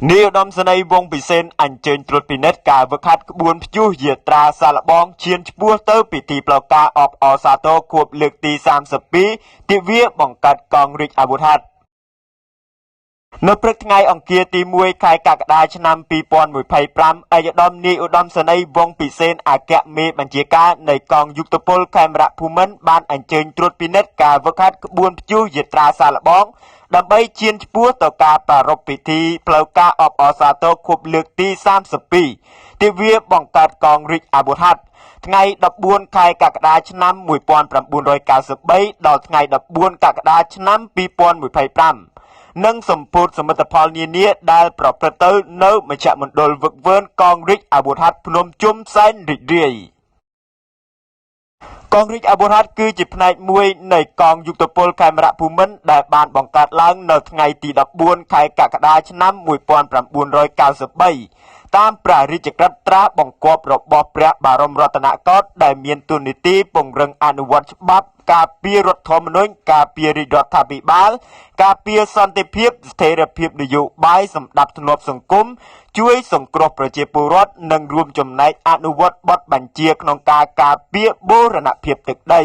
នាយឧត្តមសេនីយ៍វងពិសេនអញ្ជើញត្រួតពិនិត្យការហ្វឹកហាត់ក្បួនព្យុះយាត្រាសាឡបងឈានឆ្ពោះទៅពិធីផ្លូវការអបអរសាទរខួបលើកទី32ទិវាបង្កើតកងរាជអាវុធហត្ថនៅព្រឹកថ្ងៃអង្គារទី1ខែកក្កដាឆ្នាំ2025ឯកឧត្តមនាយឧត្តមសេនីយ៍វងពិសេនអគ្គមេបញ្ជាការនៃកងយុទ្ធពលខេមរៈភូមិន្ទបានអញ្ជើញត្រួតពិនិត្យការហ្វឹកហាត់ក្បួនព្យុះយាត្រាសាឡបងដើម្បីឈានឆ្ពោះទៅការប្រារព្ធពិធីផ្លូវការអបអរសាទរខួបលើកទី32ទិវាបង្កើតកងរាជអាវុធហត្ថថ្ងៃ14ខែកក្កដាឆ្នាំ1993ដល់ថ្ងៃ14កក្កដាឆ្នាំ2025និងសម្ពោធសមិទ្ធផលនានាដែលប្រព្រឹត្តទៅនៅមជ្ឈមណ្ឌលហ្វឹកហ្វឺនកងរាជអាវុធហត្ថភ្នំជុំសែនរីករាយកងរាជអាវុធហត្ថគឺជាផ្នែកមួយនៃកងយុទ្ធពលខេមរៈភូមិន្ទដែលបានបង្កើតឡើងនៅថ្ងៃទី14ខែកក្កដាឆ្នាំ1993តាមព្រះរាជក្រឹត្យត្រាស់បង្គាប់របស់ព្រះបរមរតនកោដ្ឋដែលមានតួនាទីពង្រឹងអនុវត្តច្បាប់ការពាររដ្ឋធម្មនុញ្ញការពាររាជរដ្ឋាភិបាលការពារសន្តិភាពស្ថិរភាពនយោបាយសម្ដាប់ធ្នាប់សង្គមជួយសង្គ្រោះប្រជាពលរដ្ឋនិងរួមចំណែកអនុវត្តបទបញ្ជាក្នុងការការពារបូរណភាពទឹកដី